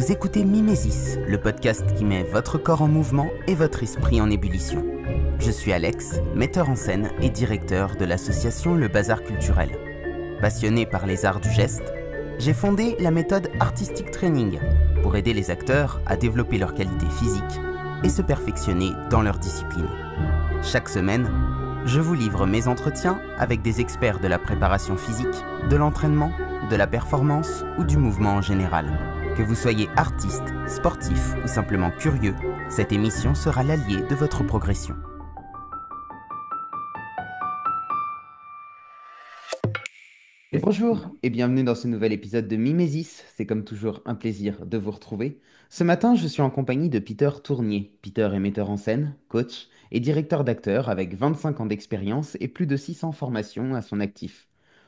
Vous écoutez Mimesis, le podcast qui met votre corps en mouvement et votre esprit en ébullition. Je suis Alex, metteur en scène et directeur de l'association Le Bazar Culturel. Passionné par les arts du geste, j'ai fondé la méthode Artistic Training pour aider les acteurs à développer leurs qualités physiques et se perfectionner dans leur discipline. Chaque semaine, je vous livre mes entretiens avec des experts de la préparation physique, de l'entraînement, de la performance ou du mouvement en général. Que vous soyez artiste, sportif ou simplement curieux, cette émission sera l'allié de votre progression. Bonjour et bienvenue dans ce nouvel épisode de Mimesis. C'est comme toujours un plaisir de vous retrouver. Ce matin, je suis en compagnie de Peter Tournier. Peter est metteur en scène, coach et directeur d'acteurs avec 25 ans d'expérience et plus de 600 formations à son actif.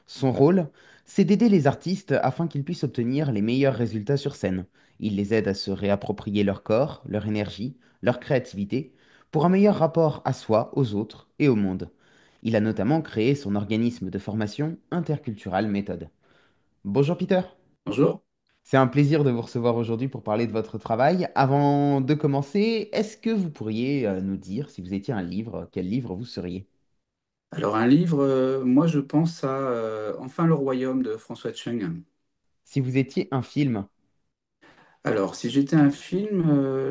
Son rôle, c'est d'aider les artistes afin qu'ils puissent obtenir les meilleurs résultats sur scène. Il les aide à se réapproprier leur corps, leur énergie, leur créativité, pour un meilleur rapport à soi, aux autres et au monde. Il a notamment créé son organisme de formation Intercultural Méthode. Bonjour Peter, Bonjour. c'est un plaisir de vous recevoir aujourd'hui pour parler de votre travail. Avant de commencer, est-ce que vous pourriez nous dire, si vous étiez un livre, quel livre vous seriez? Alors un livre, moi je pense à Enfin le royaume de François Tcheng. Si vous étiez un film, Alors si j'étais un film,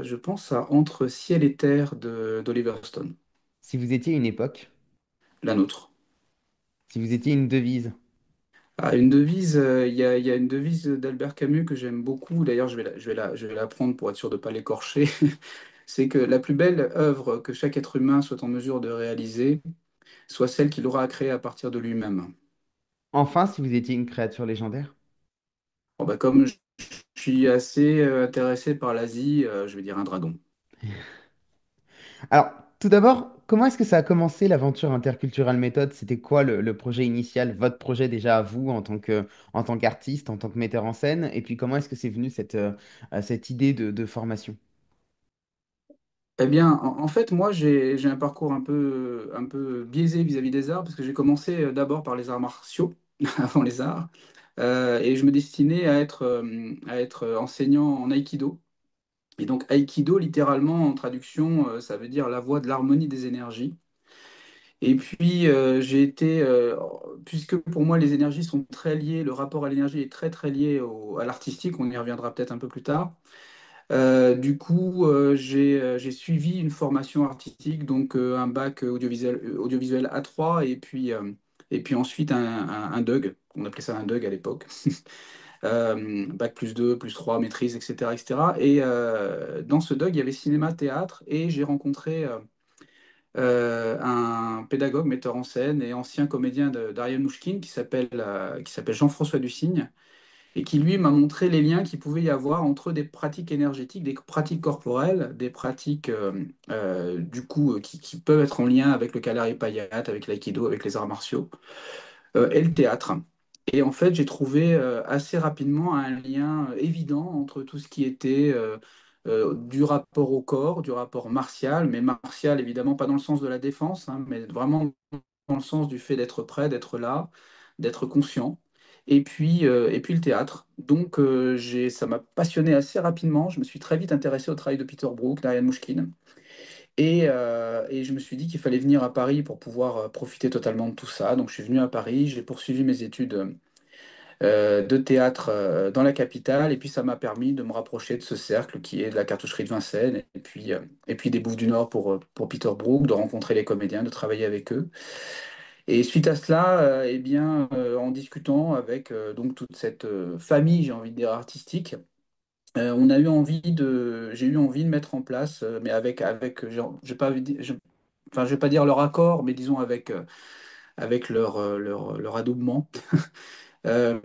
je pense à Entre ciel et terre d'Oliver Stone, si vous étiez une époque, la nôtre. si vous étiez une devise, Ah, une devise, il y a une devise d'Albert Camus que j'aime beaucoup, d'ailleurs je vais la prendre pour être sûr de ne pas l'écorcher. C'est que la plus belle œuvre que chaque être humain soit en mesure de réaliser soit celle qu'il aura à créer à partir de lui-même. enfin si vous étiez une créature légendaire. Bon, bah, comme je suis assez intéressé par l'Asie, je vais dire un dragon. Alors, tout d'abord, comment est-ce que ça a commencé l'aventure Intercultural Méthode? C'était quoi le projet initial, votre projet déjà à vous en tant qu'artiste, en tant que metteur en scène? Et puis comment est-ce que c'est venu cette idée de formation? Eh bien, en fait, moi, j'ai un parcours un peu biaisé vis-à-vis des arts, parce que j'ai commencé d'abord par les arts martiaux, avant les arts, et je me destinais à être enseignant en aïkido. Et donc, aïkido, littéralement, en traduction, ça veut dire la voie de l'harmonie des énergies. Et puis, puisque pour moi, les énergies sont très liées, le rapport à l'énergie est très, très lié à l'artistique, on y reviendra peut-être un peu plus tard. J'ai suivi une formation artistique, donc un bac audiovisuel A3 et puis ensuite un DUG, on appelait ça un DUG à l'époque. Bac plus 2 plus 3 maîtrise, etc. etc. Et dans ce DUG, il y avait cinéma, théâtre et j'ai rencontré un pédagogue, metteur en scène et ancien comédien d'Ariel Mouchkine qui s'appelle Jean-François Dussigne et qui, lui, m'a montré les liens qu'il pouvait y avoir entre des pratiques énergétiques, des pratiques corporelles, des pratiques qui peuvent être en lien avec le Kalari Payat, avec l'aïkido, avec les arts martiaux, et le théâtre. Et en fait, j'ai trouvé assez rapidement un lien évident entre tout ce qui était du rapport au corps, du rapport martial, mais martial évidemment pas dans le sens de la défense, hein, mais vraiment dans le sens du fait d'être prêt, d'être là, d'être conscient. Et puis le théâtre. Donc ça m'a passionné assez rapidement. Je me suis très vite intéressé au travail de Peter Brook, d'Ariane Mouchkine. Et je me suis dit qu'il fallait venir à Paris pour pouvoir profiter totalement de tout ça. Donc je suis venu à Paris, j'ai poursuivi mes études de théâtre dans la capitale. Et puis ça m'a permis de me rapprocher de ce cercle qui est de la cartoucherie de Vincennes. Et puis des Bouffes du Nord pour Peter Brook, de rencontrer les comédiens, de travailler avec eux. Et suite à cela, en discutant avec donc toute cette famille, j'ai envie de dire artistique, j'ai eu envie de mettre en place, mais j'ai pas envie de dire- enfin, je vais pas dire leur accord, mais disons avec leur adoubement. Euh,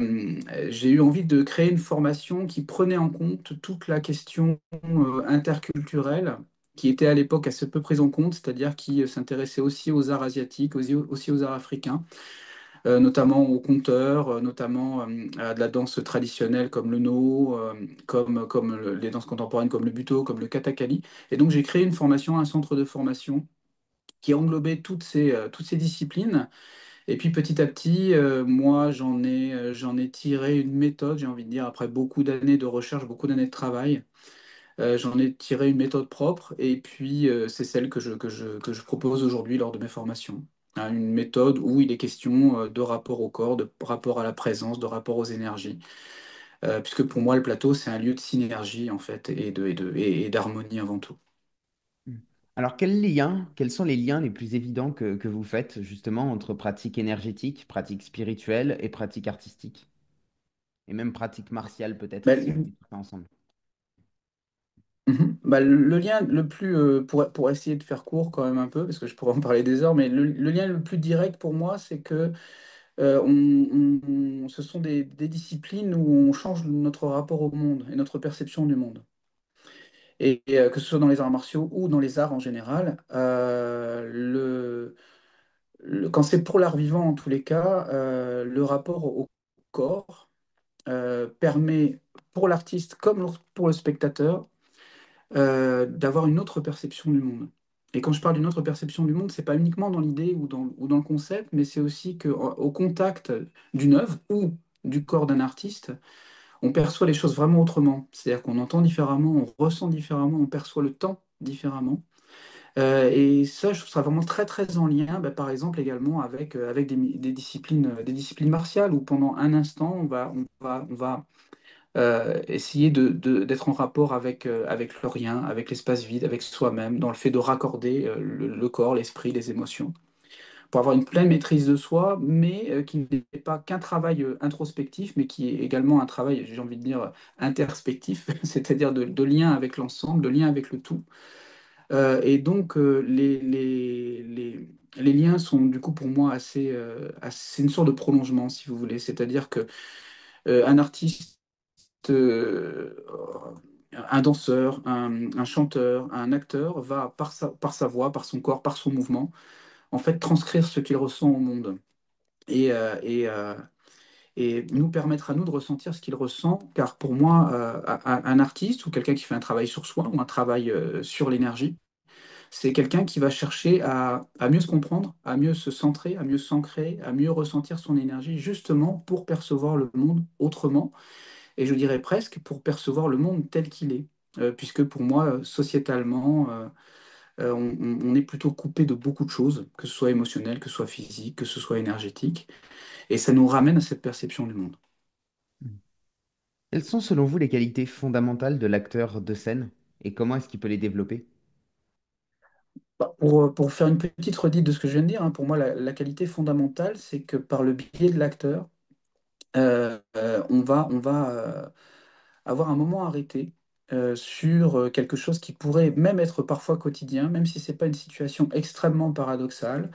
j'ai eu envie de créer une formation qui prenait en compte toute la question interculturelle, qui était à l'époque assez peu prise en compte, c'est-à-dire qui s'intéressait aussi aux arts asiatiques, aussi aux arts africains, notamment aux conteurs, notamment à de la danse traditionnelle comme le no, les danses contemporaines comme le buto, comme le kathakali. Et donc j'ai créé une formation, un centre de formation qui englobait toutes ces disciplines Et puis petit à petit, moi, j'en ai tiré une méthode, j'ai envie de dire, après beaucoup d'années de recherche, beaucoup d'années de travail. J'en ai tiré une méthode propre et puis c'est celle que je propose aujourd'hui lors de mes formations. Hein, une méthode où il est question de rapport au corps, de rapport à la présence, de rapport aux énergies. Puisque pour moi, le plateau, c'est un lieu de synergie en fait et d'harmonie avant tout. Mm. Alors, quels sont les liens les plus évidents que vous faites justement entre pratique énergétique, pratique spirituelle et pratique artistique? Et même pratique martiale peut-être, si on Ben, met tout ça ensemble. mhm. Bah, le lien le plus, pour essayer de faire court quand même un peu, parce que je pourrais en parler des heures, mais le lien le plus direct pour moi, c'est que ce sont des disciplines où on change notre rapport au monde et notre perception du monde. Et que ce soit dans les arts martiaux ou dans les arts en général, quand c'est pour l'art vivant, en tous les cas, le rapport au corps permet pour l'artiste comme pour le spectateur d'avoir une autre perception du monde. Et quand je parle d'une autre perception du monde, c'est pas uniquement dans l'idée ou dans le concept, mais c'est aussi qu'au contact d'une œuvre ou du corps d'un artiste, on perçoit les choses vraiment autrement. C'est-à-dire qu'on entend différemment, on ressent différemment, on perçoit le temps différemment. Et ça, je trouve ça vraiment très très en lien, bah, par exemple également avec des disciplines martiales où pendant un instant, on va essayer d'être en rapport avec le rien, avec l'espace vide, avec soi-même, dans le fait de raccorder le corps, l'esprit, les émotions, pour avoir une pleine maîtrise de soi, mais qui n'est pas qu'un travail introspectif, mais qui est également un travail, j'ai envie de dire, interspectif, c'est-à-dire de lien avec l'ensemble, de lien avec le tout. Et donc, les liens sont du coup pour moi c'est une sorte de prolongement, si vous voulez. C'est-à-dire que un artiste, euh, un danseur, un chanteur, un acteur va, par sa voix, par son corps, par son mouvement, en fait, transcrire ce qu'il ressent au monde. Et, euh, et, euh, et nous permettre à nous de ressentir ce qu'il ressent, car pour moi, un artiste ou quelqu'un qui fait un travail sur soi ou un travail sur l'énergie, c'est quelqu'un qui va chercher à mieux se comprendre, à mieux se centrer, à mieux s'ancrer, à mieux ressentir son énergie, justement pour percevoir le monde autrement, et je dirais presque pour percevoir le monde tel qu'il est. Puisque pour moi, sociétalement, on est plutôt coupé de beaucoup de choses, que ce soit émotionnel, que ce soit physique, que ce soit énergétique, et ça nous ramène à cette perception du monde. Mm. Quelles sont selon vous les qualités fondamentales de l'acteur de scène et comment est-ce qu'il peut les développer? Bah, pour faire une petite redite de ce que je viens de dire, hein, pour moi, la qualité fondamentale, c'est que par le biais de l'acteur, on va avoir un moment arrêté sur quelque chose qui pourrait même être parfois quotidien, même si c'est pas une situation extrêmement paradoxale,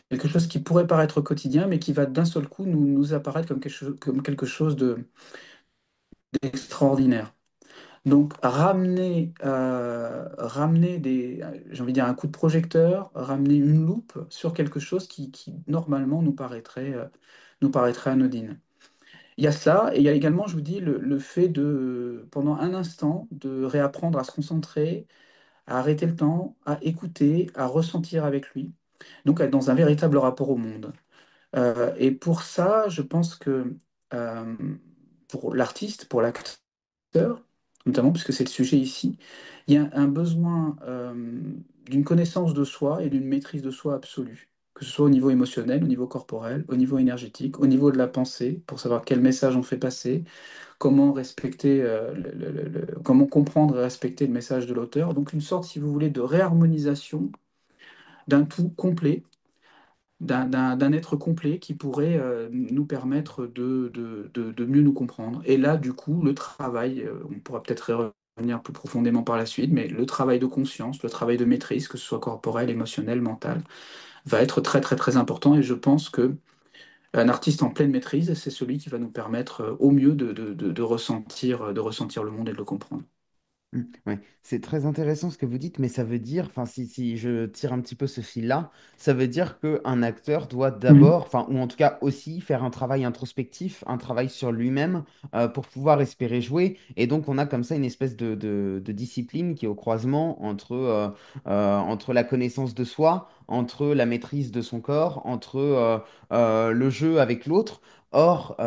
quelque chose qui pourrait paraître quotidien, mais qui va d'un seul coup nous apparaître comme quelque chose d'extraordinaire. Donc ramener j'ai envie de dire un coup de projecteur, ramener une loupe sur quelque chose qui normalement nous paraîtrait anodine. Il y a cela, et il y a également, je vous dis, le fait de, pendant un instant, de réapprendre à se concentrer, à arrêter le temps, à écouter, à ressentir avec lui, donc à être dans un véritable rapport au monde. Et pour ça, je pense que euh, pour l'artiste, pour l'acteur, notamment puisque c'est le sujet ici, il y a un besoin d'une connaissance de soi et d'une maîtrise de soi absolue, que ce soit au niveau émotionnel, au niveau corporel, au niveau énergétique, au niveau de la pensée, pour savoir quel message on fait passer, comment respecter, comment comprendre et respecter le message de l'auteur. Donc une sorte, si vous voulez, de réharmonisation d'un tout complet, d'un être complet qui pourrait nous permettre de mieux nous comprendre. Et là, du coup, le travail, on pourra peut-être y revenir plus profondément par la suite, mais le travail de conscience, le travail de maîtrise, que ce soit corporel, émotionnel, mental, va être très très très important. Et je pense que un artiste en pleine maîtrise, c'est celui qui va nous permettre au mieux de ressentir le monde et de le comprendre. Ouais. C'est très intéressant ce que vous dites, mais ça veut dire, enfin, si je tire un petit peu ce fil-là, ça veut dire qu'un acteur doit Mhm. d'abord, enfin, ou en tout cas aussi faire un travail introspectif, un travail sur lui-même pour pouvoir espérer jouer. Et donc, on a comme ça une espèce de discipline qui est au croisement entre la connaissance de soi, entre la maîtrise de son corps, entre le jeu avec l'autre. Or,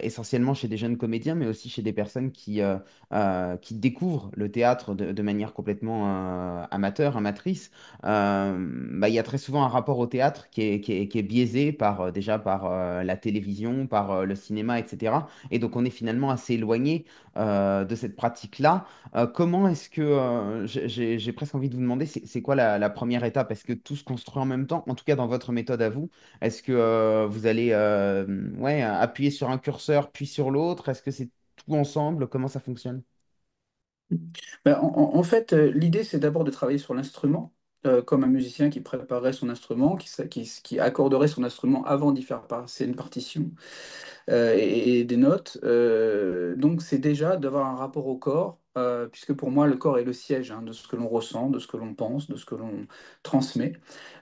essentiellement chez des jeunes comédiens, mais aussi chez des personnes qui découvrent le théâtre de manière complètement amateur, amatrice, bah, il y a très souvent un rapport au théâtre qui est biaisé déjà par la télévision, par le cinéma, etc. Et donc on est finalement assez éloigné de cette pratique-là. Comment est-ce que, j'ai presque envie de vous demander, c'est quoi la première étape? Est-ce que tout se construit en même temps? En tout cas, dans votre méthode à vous, est-ce que vous allez ouais, appuyer sur un curseur puis sur l'autre? Est-ce que c'est tout ensemble? Comment ça fonctionne? Ben, en fait, l'idée, c'est d'abord de travailler sur l'instrument, comme un musicien qui préparerait son instrument, qui accorderait son instrument avant d'y faire passer une partition et des notes. Donc, c'est déjà d'avoir un rapport au corps, puisque pour moi, le corps est le siège hein, de ce que l'on ressent, de ce que l'on pense, de ce que l'on transmet.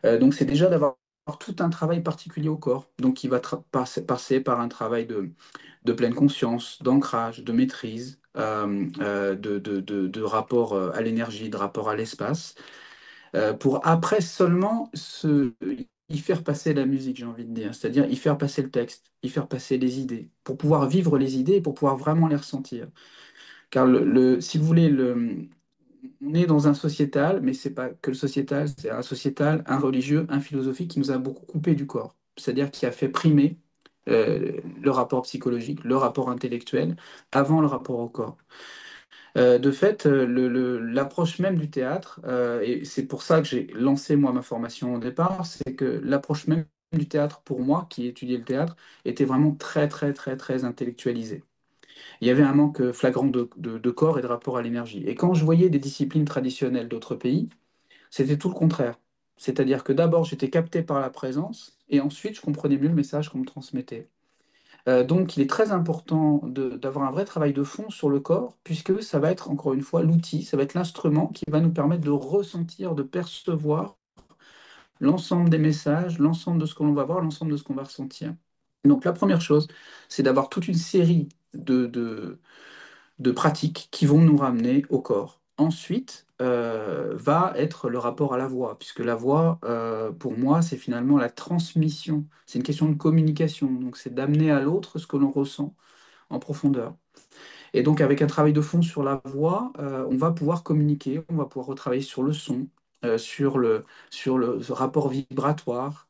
Donc, c'est déjà d'avoir tout un travail particulier au corps, donc qui va passer par un travail de pleine conscience, d'ancrage, de maîtrise, de rapport à l'énergie, de rapport à l'espace, pour après seulement y faire passer la musique, j'ai envie de dire, c'est-à-dire y faire passer le texte, y faire passer les idées, pour pouvoir vivre les idées et pour pouvoir vraiment les ressentir. Car si vous voulez, on est dans un sociétal, mais c'est pas que le sociétal, c'est un sociétal, un religieux, un philosophique qui nous a beaucoup coupé du corps. C'est-à-dire qui a fait primer le rapport psychologique, le rapport intellectuel, avant le rapport au corps. De fait, l'approche même du théâtre, et c'est pour ça que j'ai lancé moi ma formation au départ, c'est que l'approche même du théâtre pour moi, qui étudiais le théâtre, était vraiment très très très très intellectualisée. Il y avait un manque flagrant de corps et de rapport à l'énergie. Et quand je voyais des disciplines traditionnelles d'autres pays, c'était tout le contraire. C'est-à-dire que d'abord, j'étais capté par la présence et ensuite, je comprenais mieux le message qu'on me transmettait. Donc, il est très important d'avoir un vrai travail de fond sur le corps, puisque ça va être, encore une fois, l'outil, ça va être l'instrument qui va nous permettre de ressentir, de percevoir l'ensemble des messages, l'ensemble de ce que l'on va voir, l'ensemble de ce qu'on va ressentir. Donc, la première chose, c'est d'avoir toute une série de pratiques qui vont nous ramener au corps. Ensuite, va être le rapport à la voix, puisque la voix, pour moi, c'est finalement la transmission. C'est une question de communication. Donc, c'est d'amener à l'autre ce que l'on ressent en profondeur. Et donc, avec un travail de fond sur la voix, on va pouvoir communiquer, on va pouvoir retravailler sur le son, sur le rapport vibratoire,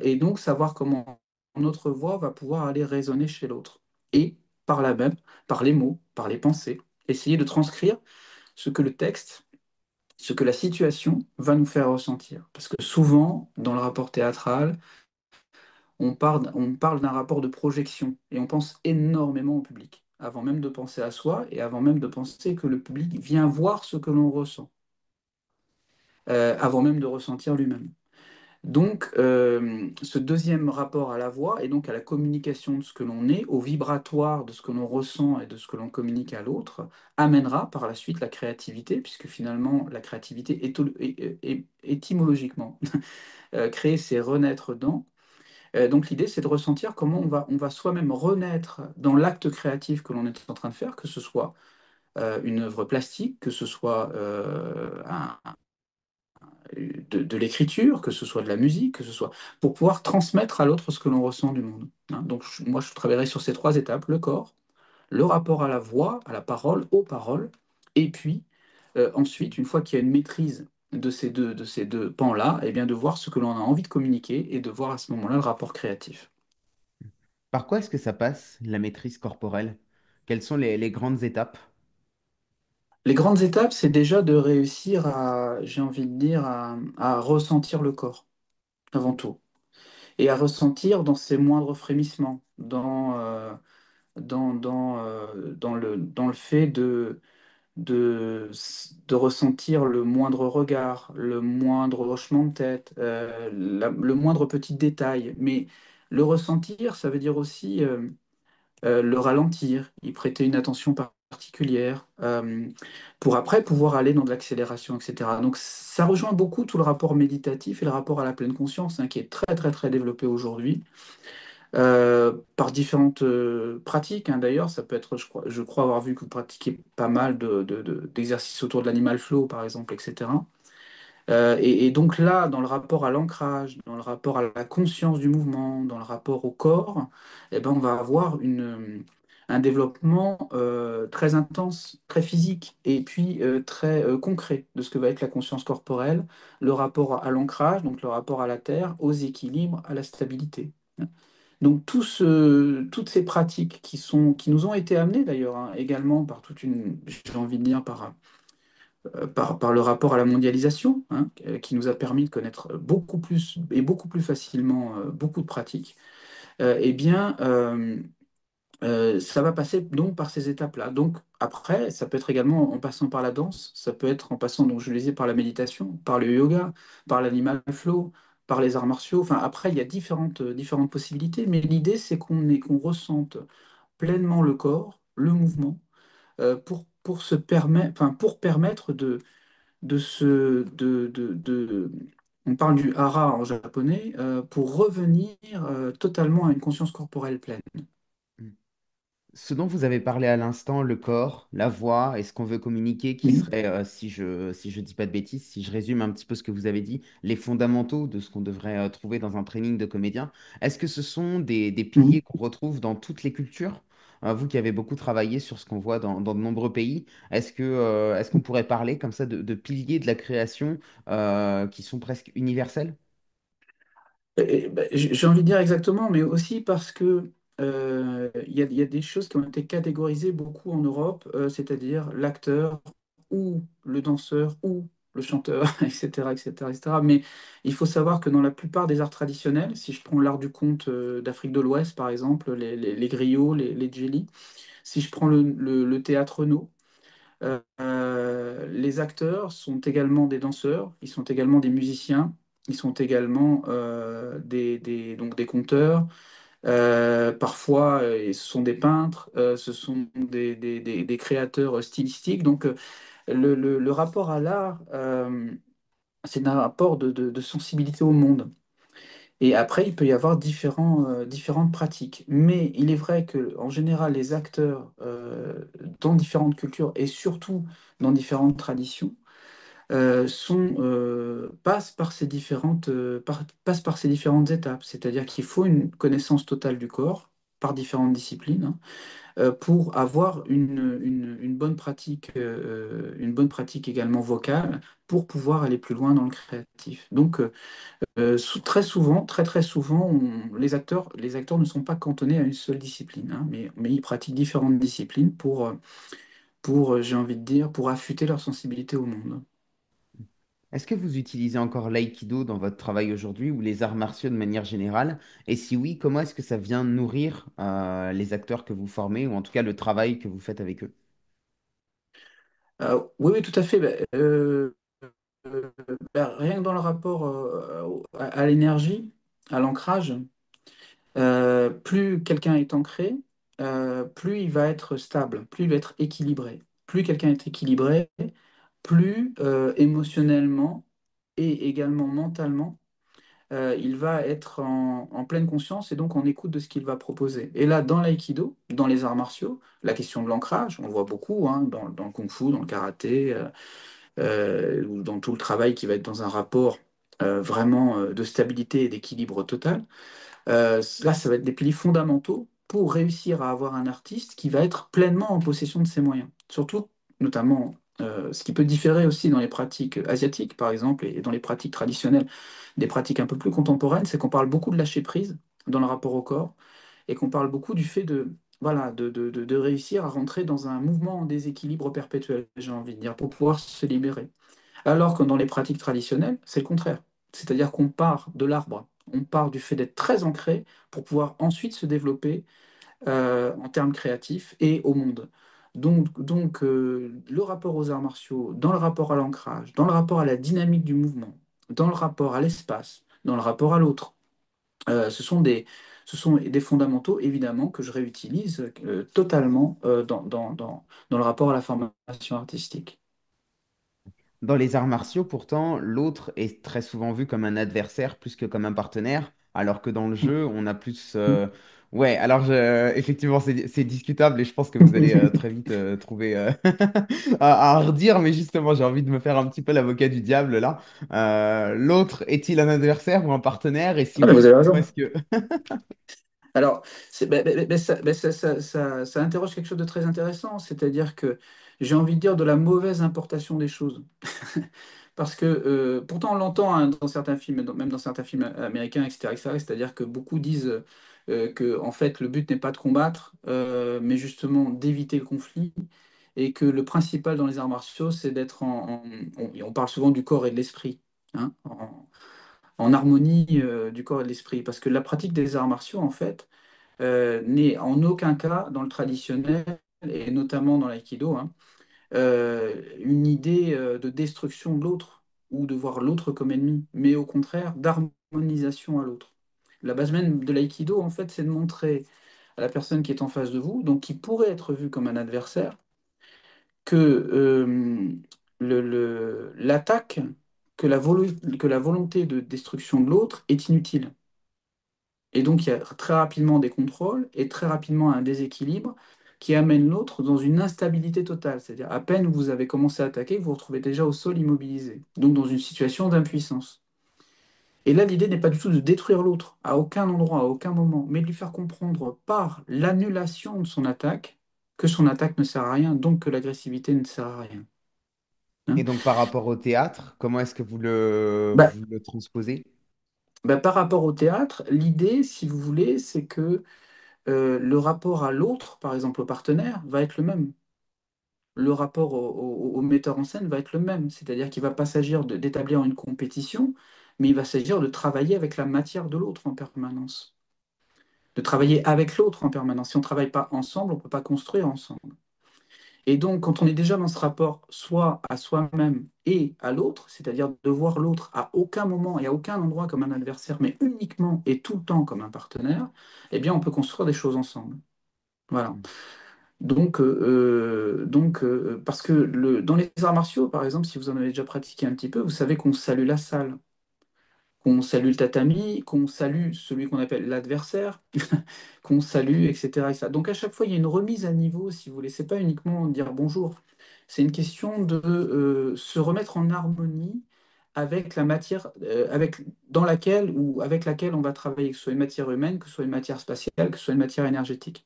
et donc savoir comment notre voix va pouvoir aller résonner chez l'autre. Et par là même, par les mots, par les pensées, essayer de transcrire ce que le texte, ce que la situation va nous faire ressentir. Parce que souvent, dans le rapport théâtral, on parle d'un rapport de projection et on pense énormément au public, avant même de penser à soi et avant même de penser que le public vient voir ce que l'on ressent, avant même de ressentir lui-même. Donc, ce deuxième rapport à la voix et donc à la communication de ce que l'on est, au vibratoire de ce que l'on ressent et de ce que l'on communique à l'autre, amènera par la suite la créativité, puisque finalement, la créativité, étymologiquement, créer, c'est renaître dans. Donc l'idée, c'est de ressentir comment on va soi-même renaître dans l'acte créatif que l'on est en train de faire, que ce soit une œuvre plastique, que ce soit de l'écriture, que ce soit de la musique, que ce soit pour pouvoir transmettre à l'autre ce que l'on ressent du monde. Hein. Donc moi, je travaillerai sur ces trois étapes, le corps, le rapport à la voix, à la parole, aux paroles, et puis ensuite, une fois qu'il y a une maîtrise de ces deux pans-là, eh bien de voir ce que l'on a envie de communiquer et de voir à ce moment-là le rapport créatif. Par quoi est-ce que ça passe, la maîtrise corporelle? Quelles sont les grandes étapes? Les grandes étapes, c'est déjà de réussir j'ai envie de dire, à ressentir le corps, avant tout. Et à ressentir dans ses moindres frémissements, dans le fait de ressentir le moindre regard, le moindre hochement de tête, le moindre petit détail. Mais le ressentir, ça veut dire aussi le ralentir, y prêter une attention particulières, pour après pouvoir aller dans de l'accélération, etc. Donc ça rejoint beaucoup tout le rapport méditatif et le rapport à la pleine conscience, hein, qui est très très très développé aujourd'hui, par différentes pratiques, hein. D'ailleurs, ça peut être, je crois avoir vu que vous pratiquez pas mal d'exercices autour de l'animal flow, par exemple, etc. Et donc là, dans le rapport à l'ancrage, dans le rapport à la conscience du mouvement, dans le rapport au corps, eh ben, on va avoir un développement très intense, très physique, et puis très concret de ce que va être la conscience corporelle, le rapport à l'ancrage, donc le rapport à la terre, aux équilibres, à la stabilité. Donc toutes ces pratiques qui nous ont été amenées d'ailleurs, hein, également par j'ai envie de dire, par le rapport à la mondialisation, hein, qui nous a permis de connaître beaucoup plus et beaucoup plus facilement beaucoup de pratiques, eh bien, ça va passer donc par ces étapes-là. Donc après, ça peut être également en passant par la danse, ça peut être en passant, donc je le disais, par la méditation, par le yoga, par l'animal flow, par les arts martiaux. Enfin, après, il y a différentes possibilités, mais l'idée, c'est qu'on ressente pleinement le corps, le mouvement, pour se permettre, enfin, pour permettre on parle du hara en japonais, pour revenir totalement à une conscience corporelle pleine. Ce dont vous avez parlé à l'instant, le corps, la voix et ce qu'on veut communiquer, qui Oui. serait, si je dis pas de bêtises, si je résume un petit peu ce que vous avez dit, les fondamentaux de ce qu'on devrait trouver dans un training de comédien, est-ce que ce sont des piliers Mhm. qu'on retrouve dans toutes les cultures? Vous qui avez beaucoup travaillé sur ce qu'on voit dans de nombreux pays, est-ce qu'on pourrait parler comme ça de piliers de la création qui sont presque universels? Ben, j'ai envie de dire exactement, mais aussi parce que il y a des choses qui ont été catégorisées beaucoup en Europe, c'est-à-dire l'acteur ou le danseur ou le chanteur, etc., etc., etc. Mais il faut savoir que dans la plupart des arts traditionnels, si je prends l'art du conte d'Afrique de l'Ouest, par exemple, les griots, les djellis, si je prends le théâtre Renaud, les acteurs sont également des danseurs, ils sont également des musiciens, ils sont également donc des conteurs. Parfois, ce sont des peintres, ce sont des créateurs stylistiques. Donc, le rapport à l'art, c'est un rapport de sensibilité au monde. Et après, il peut y avoir différentes pratiques. Mais il est vrai que, en général, les acteurs dans différentes cultures et surtout dans différentes traditions passent par passent par ces différentes étapes. C'est-à-dire qu'il faut une connaissance totale du corps par différentes disciplines, hein, pour avoir une bonne pratique également vocale pour pouvoir aller plus loin dans le créatif. Donc, très souvent, très très souvent, les acteurs ne sont pas cantonnés à une seule discipline, hein, mais ils pratiquent différentes disciplines j'ai envie de dire, pour affûter leur sensibilité au monde. Est-ce que vous utilisez encore l'aïkido dans votre travail aujourd'hui ou les arts martiaux de manière générale? Et si oui, comment est-ce que ça vient nourrir les acteurs que vous formez ou en tout cas le travail que vous faites avec eux? Oui, oui, tout à fait. Rien que dans le rapport à l'énergie, à l'ancrage, plus quelqu'un est ancré, plus il va être stable, plus il va être équilibré. Plus quelqu'un est équilibré, plus émotionnellement et également mentalement, il va être en pleine conscience et donc en écoute de ce qu'il va proposer. Et là, dans l'aïkido, dans les arts martiaux, la question de l'ancrage, on le voit beaucoup, hein, dans le kung-fu, dans le karaté, ou dans tout le travail qui va être dans un rapport vraiment de stabilité et d'équilibre total. Là, ça va être des piliers fondamentaux pour réussir à avoir un artiste qui va être pleinement en possession de ses moyens. Surtout, notamment, ce qui peut différer aussi dans les pratiques asiatiques, par exemple, et dans les pratiques traditionnelles, des pratiques un peu plus contemporaines, c'est qu'on parle beaucoup de lâcher prise dans le rapport au corps et qu'on parle beaucoup du fait voilà, de réussir à rentrer dans un mouvement en déséquilibre perpétuel, j'ai envie de dire, pour pouvoir se libérer. Alors que dans les pratiques traditionnelles, c'est le contraire. C'est-à-dire qu'on part de l'arbre, on part du fait d'être très ancré pour pouvoir ensuite se développer en termes créatifs et au monde. Donc, le rapport aux arts martiaux, dans le rapport à l'ancrage, dans le rapport à la dynamique du mouvement, dans le rapport à l'espace, dans le rapport à l'autre, ce sont Ce sont des fondamentaux, évidemment, que je réutilise totalement dans le rapport à la formation artistique. Dans les arts martiaux, pourtant, l'autre est très souvent vu comme un adversaire plus que comme un partenaire, alors que dans le jeu, on a plus... Ouais, alors effectivement, c'est discutable et je pense que vous allez très vite trouver à redire, mais justement, j'ai envie de me faire un petit peu l'avocat du diable là. L'autre est-il un adversaire ou un partenaire? Et si Ah, mais vous oui, avez comment raison. est-ce que... Alors, ça interroge quelque chose de très intéressant, c'est-à-dire que j'ai envie de dire de la mauvaise importation des choses. Parce que pourtant on l'entend hein, dans certains films, même dans certains films américains, etc., c'est-à-dire que beaucoup disent que en fait le but n'est pas de combattre, mais justement d'éviter le conflit, et que le principal dans les arts martiaux, c'est d'être on parle souvent du corps et de l'esprit, hein, en harmonie du corps et de l'esprit, parce que la pratique des arts martiaux, en fait, n'est en aucun cas dans le traditionnel, et notamment dans l'aïkido, hein, une idée de destruction de l'autre ou de voir l'autre comme ennemi, mais au contraire d'harmonisation à l'autre. La base même de l'aïkido, en fait, c'est de montrer à la personne qui est en face de vous, donc qui pourrait être vue comme un adversaire, que l'attaque, que la volonté de destruction de l'autre est inutile. Et donc, il y a très rapidement des contrôles et très rapidement un déséquilibre qui amène l'autre dans une instabilité totale. C'est-à-dire, à peine vous avez commencé à attaquer, vous vous retrouvez déjà au sol immobilisé, donc dans une situation d'impuissance. Et là, l'idée n'est pas du tout de détruire l'autre, à aucun endroit, à aucun moment, mais de lui faire comprendre par l'annulation de son attaque que son attaque ne sert à rien, donc que l'agressivité ne sert à rien. Et Hein. donc par rapport au théâtre, comment est-ce que Bah, vous le transposez? par rapport au théâtre, l'idée, si vous voulez, c'est que le rapport à l'autre, par exemple au partenaire, va être le même. Le rapport au metteur en scène va être le même. C'est-à-dire qu'il ne va pas s'agir d'établir une compétition, mais il va s'agir de travailler avec la matière de l'autre en permanence. De travailler avec l'autre en permanence. Si on ne travaille pas ensemble, on ne peut pas construire ensemble. Et donc, quand on est déjà dans ce rapport soit à soi-même et à l'autre, c'est-à-dire de voir l'autre à aucun moment et à aucun endroit comme un adversaire, mais uniquement et tout le temps comme un partenaire, eh bien, on peut construire des choses ensemble. Voilà. Parce que dans les arts martiaux, par exemple, si vous en avez déjà pratiqué un petit peu, vous savez qu'on salue la salle, qu'on salue le tatami, qu'on salue celui qu'on appelle l'adversaire, qu'on salue, etc., etc. Donc à chaque fois, il y a une remise à niveau, si vous voulez. C'est pas uniquement dire bonjour, c'est une question de se remettre en harmonie avec la matière dans laquelle ou avec laquelle on va travailler, que ce soit une matière humaine, que ce soit une matière spatiale, que ce soit une matière énergétique.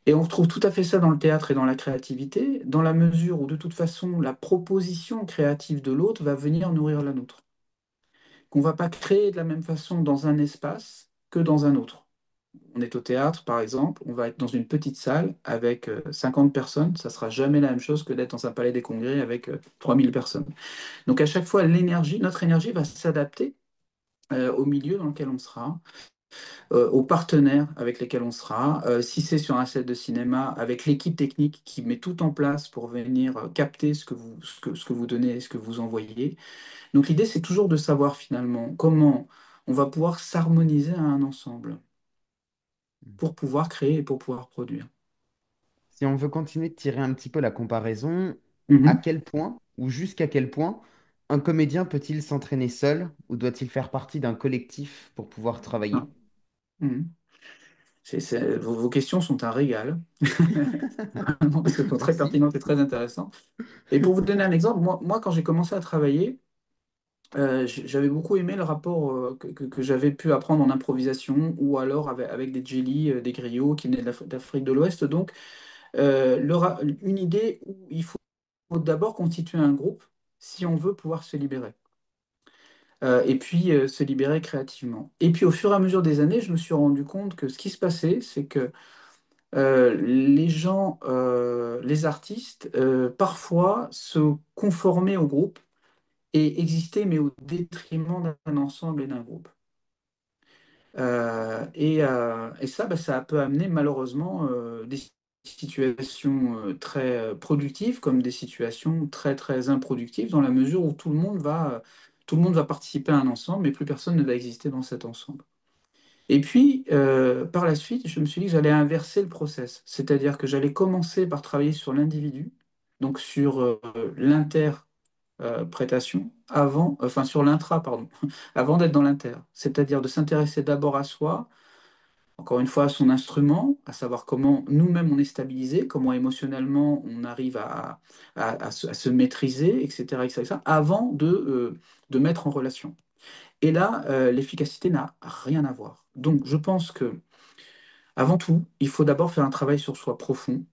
Et on retrouve tout à fait ça dans le théâtre et dans la créativité, dans la mesure où de toute façon, la proposition créative de l'autre va venir nourrir la nôtre. Qu'on ne va pas créer de la même façon dans un espace que dans un autre. On est au théâtre, par exemple, on va être dans une petite salle avec 50 personnes, ça sera jamais la même chose que d'être dans un palais des congrès avec 3000 personnes. Donc à chaque fois, notre énergie va s'adapter au milieu dans lequel on sera, aux partenaires avec lesquels on sera, si c'est sur un set de cinéma, avec l'équipe technique qui met tout en place pour venir capter ce que vous donnez et ce que vous envoyez. Donc l'idée, c'est toujours de savoir finalement comment on va pouvoir s'harmoniser à un ensemble pour pouvoir créer et pour pouvoir produire. Si on veut continuer de tirer un petit peu la comparaison, à Mhm. quel point ou jusqu'à quel point un comédien peut-il s'entraîner seul ou doit-il faire partie d'un collectif pour pouvoir Ah. travailler? Mhm. Vos questions sont un régal, vraiment, parce qu'elles sont très Merci. pertinentes et très intéressantes. Et pour vous donner un exemple, moi quand j'ai commencé à travailler, j'avais beaucoup aimé le rapport que j'avais pu apprendre en improvisation ou alors avec des jelly, des griots qui venaient d'Afrique de l'Ouest. Donc, une idée où il faut d'abord constituer un groupe si on veut pouvoir se libérer. Et puis se libérer créativement. Et puis au fur et à mesure des années, je me suis rendu compte que ce qui se passait, c'est que les gens, les artistes, parfois se conformaient au groupe et existaient, mais au détriment d'un ensemble et d'un groupe. Et ça, bah, ça peut amener malheureusement des situations très productives comme des situations très très improductives dans la mesure où tout le monde va participer à un ensemble, mais plus personne ne va exister dans cet ensemble. Et puis, par la suite, je me suis dit que j'allais inverser le process, c'est-à-dire que j'allais commencer par travailler sur l'individu, donc sur l'interprétation, enfin sur l'intra, pardon, avant d'être dans l'inter, c'est-à-dire de s'intéresser d'abord à soi, encore une fois à son instrument, à savoir comment nous-mêmes on est stabilisé, comment émotionnellement on arrive à se maîtriser, etc., etc., avant de mettre en relation. Et là, l'efficacité n'a rien à voir. Donc, je pense que avant tout, il faut d'abord faire un travail sur soi profond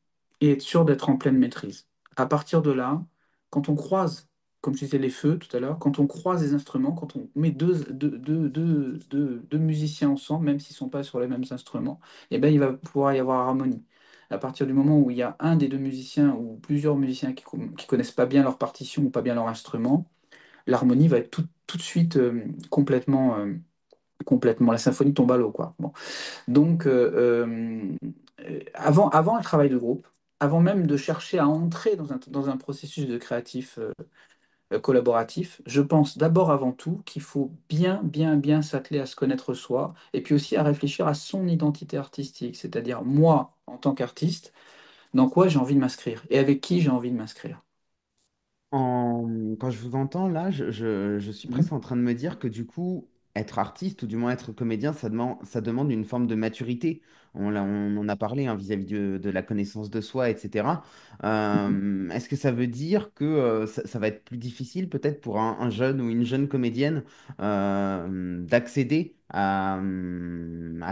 et être sûr d'être en pleine maîtrise. À partir de là, quand on croise, comme je disais les feux tout à l'heure, quand on croise des instruments, quand on met deux musiciens ensemble, même s'ils ne sont pas sur les mêmes instruments, eh ben, il va pouvoir y avoir harmonie. À partir du moment où il y a un des deux musiciens ou plusieurs musiciens qui connaissent pas bien leur partition ou pas bien leur instrument, l'harmonie va être tout de suite complètement. La symphonie tombe à l'eau, quoi. Bon. Donc, avant le travail de groupe, avant même de chercher à entrer dans un processus de créatif collaboratif, je pense d'abord avant tout qu'il faut bien, bien, bien s'atteler à se connaître soi et puis aussi à réfléchir à son identité artistique, c'est-à-dire moi, en tant qu'artiste, dans quoi j'ai envie de m'inscrire et avec qui j'ai envie de m'inscrire. Quand je vous entends là, je suis presque Mhm. en train de me dire que du coup, être artiste ou du moins être comédien, ça demande une forme de maturité. On en a parlé hein, vis-à-vis de la connaissance de soi, etc. Est-ce que ça veut dire que ça va être plus difficile peut-être pour un jeune ou une jeune comédienne d'accéder à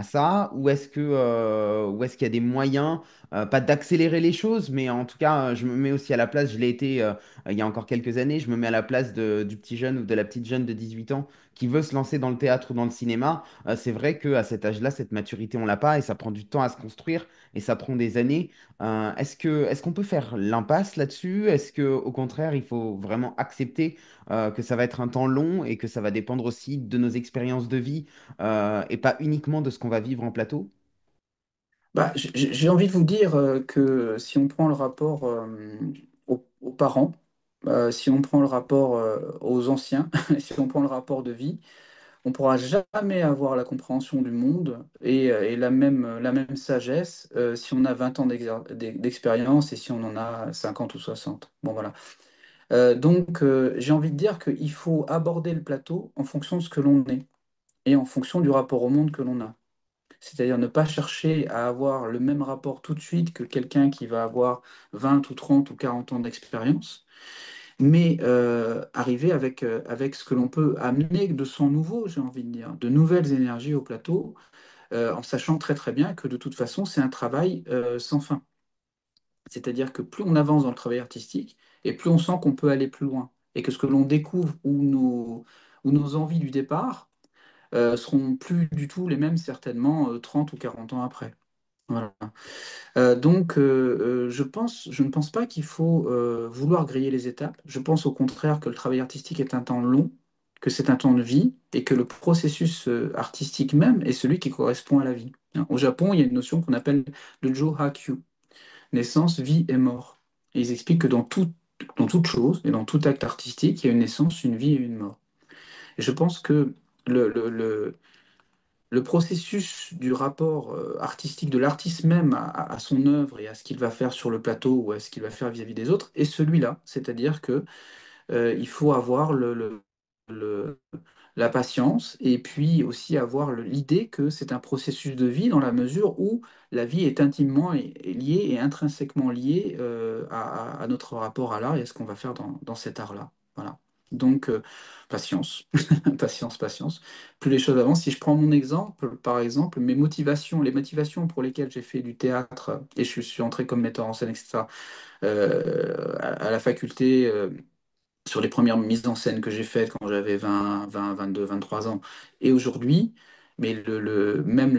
ça? Ou est-ce qu'il y a des moyens, pas d'accélérer les choses, mais en tout cas, je me mets aussi à la place, je l'ai été il y a encore quelques années. Je me mets à la place du petit jeune ou de la petite jeune de 18 ans qui veut se lancer dans le théâtre ou dans le cinéma. C'est vrai qu'à cet âge-là, cette maturité, on l'a pas et ça prend du temps à se construire et ça prend des années. Est-ce qu'on peut faire l'impasse là-dessus? Est-ce que, au contraire, il faut vraiment accepter que ça va être un temps long et que ça va dépendre aussi de nos expériences de vie et pas uniquement de ce qu'on va vivre en plateau? Bah, j'ai envie de vous dire que si on prend le rapport aux parents, si on prend le rapport aux anciens, si on prend le rapport de vie, on pourra jamais avoir la compréhension du monde et la même sagesse si on a 20 ans d'expérience et si on en a 50 ou 60. Bon, voilà. Donc, j'ai envie de dire qu'il faut aborder le plateau en fonction de ce que l'on est et en fonction du rapport au monde que l'on a. C'est-à-dire ne pas chercher à avoir le même rapport tout de suite que quelqu'un qui va avoir 20 ou 30 ou 40 ans d'expérience, mais arriver avec ce que l'on peut amener de son nouveau, j'ai envie de dire, de nouvelles énergies au plateau, en sachant très très bien que de toute façon, c'est un travail sans fin. C'est-à-dire que plus on avance dans le travail artistique, et plus on sent qu'on peut aller plus loin, et que ce que l'on découvre ou nos envies du départ seront plus du tout les mêmes certainement 30 ou 40 ans après. Voilà. Donc, je ne pense pas qu'il faut vouloir griller les étapes. Je pense au contraire que le travail artistique est un temps long, que c'est un temps de vie, et que le processus artistique même est celui qui correspond à la vie. Hein. Au Japon, il y a une notion qu'on appelle le Johaku, naissance, vie et mort. Et ils expliquent que dans toute chose et dans tout acte artistique, il y a une naissance, une vie et une mort. Et je pense que le, le, le- le processus du rapport artistique de l'artiste même à son œuvre et à ce qu'il va faire sur le plateau ou à ce qu'il va faire vis-à-vis des autres est celui-là. C'est-à-dire que il faut avoir le- la patience et puis aussi avoir l'idée que c'est un processus de vie dans la mesure où la vie est intimement liée et intrinsèquement liée à notre rapport à l'art et à ce qu'on va faire dans cet art-là. Voilà. Donc, patience, patience, patience. Plus les choses avancent. Si je prends mon exemple, par exemple, les motivations pour lesquelles j'ai fait du théâtre et je suis entré comme metteur en scène, etc., à la faculté sur les premières mises en scène que j'ai faites quand j'avais 22, 23 ans, et aujourd'hui, mais même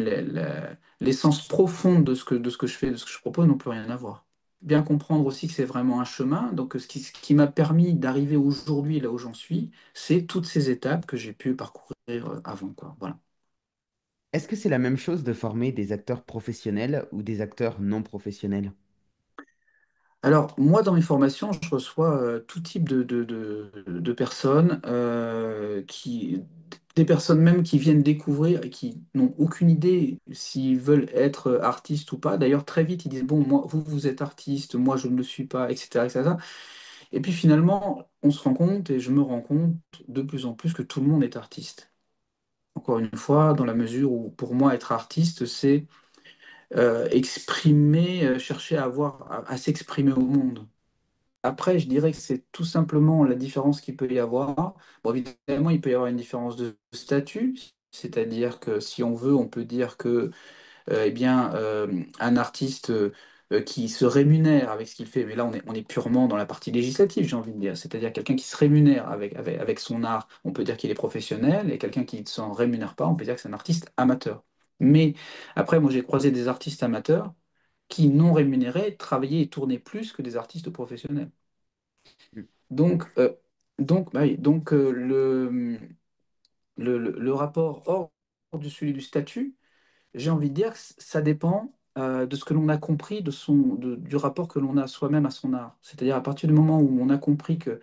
l'essence profonde de ce que je fais, de ce que je propose, n'ont plus rien à voir. Bien comprendre aussi que c'est vraiment un chemin. Donc, ce qui m'a permis d'arriver aujourd'hui là où j'en suis, c'est toutes ces étapes que j'ai pu parcourir avant, quoi. Voilà. Est-ce que c'est la même chose de former des acteurs professionnels ou des acteurs non professionnels? Alors, moi, dans mes formations, je reçois tout type de personnes, des personnes même qui viennent découvrir et qui n'ont aucune idée s'ils veulent être artistes ou pas. D'ailleurs, très vite, ils disent, bon, moi, vous êtes artiste, moi, je ne le suis pas, etc., etc. Et puis finalement, on se rend compte, et je me rends compte de plus en plus que tout le monde est artiste. Encore une fois, dans la mesure où, pour moi, être artiste, c'est exprimer, chercher à avoir, à s'exprimer au monde. Après, je dirais que c'est tout simplement la différence qu'il peut y avoir. Bon, évidemment, il peut y avoir une différence de statut, c'est-à-dire que si on veut, on peut dire que, eh bien, un artiste qui se rémunère avec ce qu'il fait, mais là, on est purement dans la partie législative, j'ai envie de dire, c'est-à-dire quelqu'un qui se rémunère avec son art, on peut dire qu'il est professionnel, et quelqu'un qui ne s'en rémunère pas, on peut dire que c'est un artiste amateur. Mais après, moi, j'ai croisé des artistes amateurs qui, non rémunérés, travaillaient et tournaient plus que des artistes professionnels. Mm. Donc, bah oui, le rapport hors du celui du statut, j'ai envie de dire que ça dépend de ce que l'on a compris du rapport que l'on a soi-même à son art. C'est-à-dire à partir du moment où on a compris que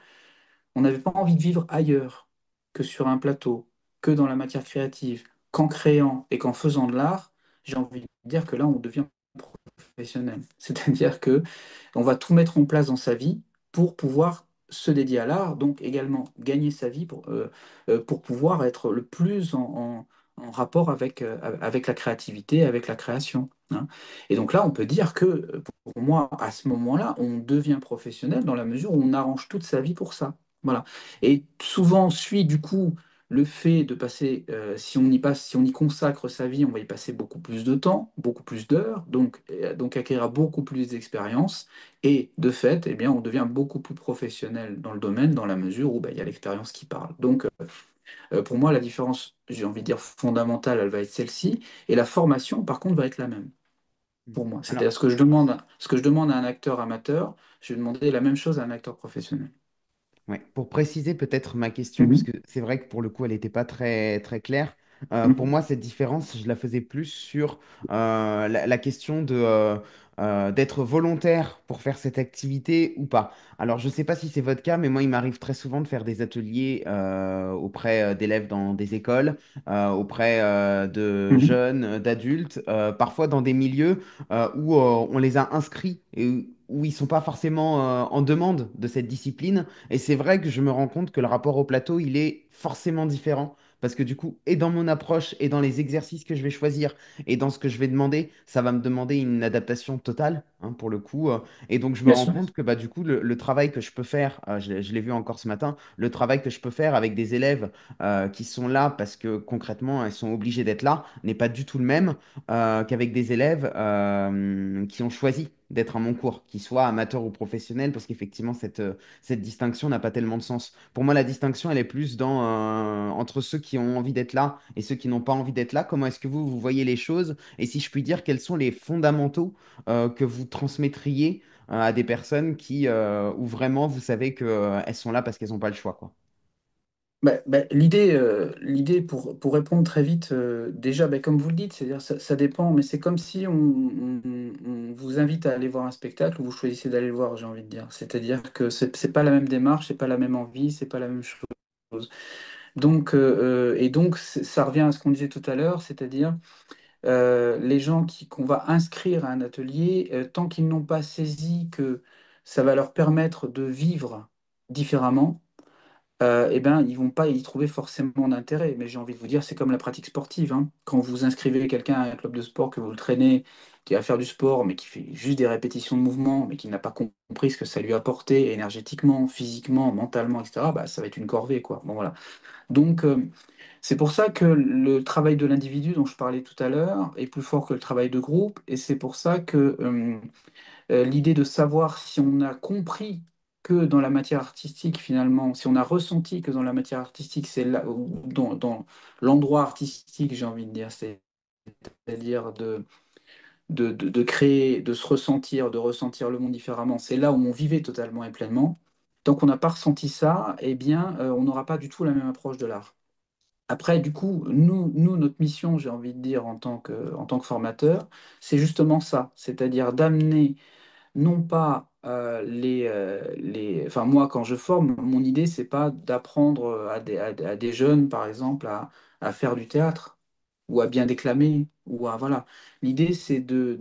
on n'avait pas envie de vivre ailleurs que sur un plateau, que dans la matière créative, qu'en créant et qu'en faisant de l'art, j'ai envie de dire que là, on devient professionnel. C'est-à-dire que on va tout mettre en place dans sa vie pour pouvoir se dédier à l'art, donc également gagner sa vie pour pouvoir être le plus en rapport avec la créativité, avec la création, hein. Et donc là, on peut dire que pour moi, à ce moment-là, on devient professionnel dans la mesure où on arrange toute sa vie pour ça. Voilà. Et souvent suit du coup le fait de passer, si on y passe, si on y consacre sa vie, on va y passer beaucoup plus de temps, beaucoup plus d'heures, donc acquérera beaucoup plus d'expérience. Et de fait, eh bien, on devient beaucoup plus professionnel dans le domaine, dans la mesure où bah, il y a l'expérience qui parle. Donc, pour moi, la différence, j'ai envie de dire fondamentale, elle va être celle-ci. Et la formation, par contre, va être la même Mm. pour moi. Alors, C'est-à-dire ce que je demande à un acteur amateur, je vais demander la même chose à un acteur professionnel. ouais, pour préciser peut-être ma question, parce Mhm. que c'est vrai que pour le coup, elle n'était pas très, très claire. Pour Mhm. moi, cette différence, je la faisais plus sur la question d'être volontaire pour faire cette activité ou pas. Alors, je ne sais pas si c'est votre cas, mais moi, il m'arrive très souvent de faire des ateliers auprès d'élèves dans des écoles, auprès de Mhm. jeunes, d'adultes, parfois dans des milieux où on les a inscrits et où ils ne sont pas forcément en demande de cette discipline. Et c'est vrai que je me rends compte que le rapport au plateau, il est forcément différent. Parce que du coup, et dans mon approche, et dans les exercices que je vais choisir, et dans ce que je vais demander, ça va me demander une adaptation totale, hein, pour le coup. Et donc, je me Bien rends sûr. compte que bah, du coup, le travail que je peux faire, je l'ai vu encore ce matin, le travail que je peux faire avec des élèves qui sont là parce que concrètement, elles sont obligées d'être là, n'est pas du tout le même qu'avec des élèves qui ont choisi d'être à mon cours, qu'ils soient amateurs ou professionnels, parce qu'effectivement, cette distinction n'a pas tellement de sens. Pour moi, la distinction, elle est plus entre ceux qui ont envie d'être là et ceux qui n'ont pas envie d'être là. Comment est-ce que vous voyez les choses? Et si je puis dire, quels sont les fondamentaux que vous transmettriez à des personnes où vraiment vous savez qu'elles sont là parce qu'elles n'ont pas le choix, quoi. L'idée pour répondre très vite, déjà, comme vous le dites, c'est-à-dire ça dépend, mais c'est comme si on vous invite à aller voir un spectacle ou vous choisissez d'aller le voir, j'ai envie de dire. C'est-à-dire que c'est pas la même démarche, c'est pas la même envie, c'est pas la même chose. Donc, ça revient à ce qu'on disait tout à l'heure, c'est-à-dire les gens qu'on va inscrire à un atelier, tant qu'ils n'ont pas saisi que ça va leur permettre de vivre différemment, eh ben, ils vont pas y trouver forcément d'intérêt. Mais j'ai envie de vous dire, c'est comme la pratique sportive, hein. Quand vous inscrivez quelqu'un à un club de sport, que vous le traînez, qui va faire du sport, mais qui fait juste des répétitions de mouvements, mais qui n'a pas compris ce que ça lui apportait énergétiquement, physiquement, mentalement, etc., bah, ça va être une corvée, quoi. Bon, voilà. Donc, c'est pour ça que le travail de l'individu dont je parlais tout à l'heure est plus fort que le travail de groupe, et c'est pour ça que l'idée de savoir si on a compris que dans la matière artistique, finalement, si on a ressenti que dans la matière artistique, c'est là, ou dans l'endroit artistique, j'ai envie de dire, c'est-à-dire de créer, de se ressentir, de ressentir le monde différemment, c'est là où on vivait totalement et pleinement. Tant qu'on n'a pas ressenti ça, eh bien, on n'aura pas du tout la même approche de l'art. Après, du coup, notre mission, j'ai envie de dire, en tant que formateur, c'est justement ça, c'est-à-dire d'amener non pas enfin, moi, quand je forme, mon idée, c'est pas d'apprendre à des jeunes, par exemple, à faire du théâtre ou à bien déclamer ou à voilà. L'idée, c'est de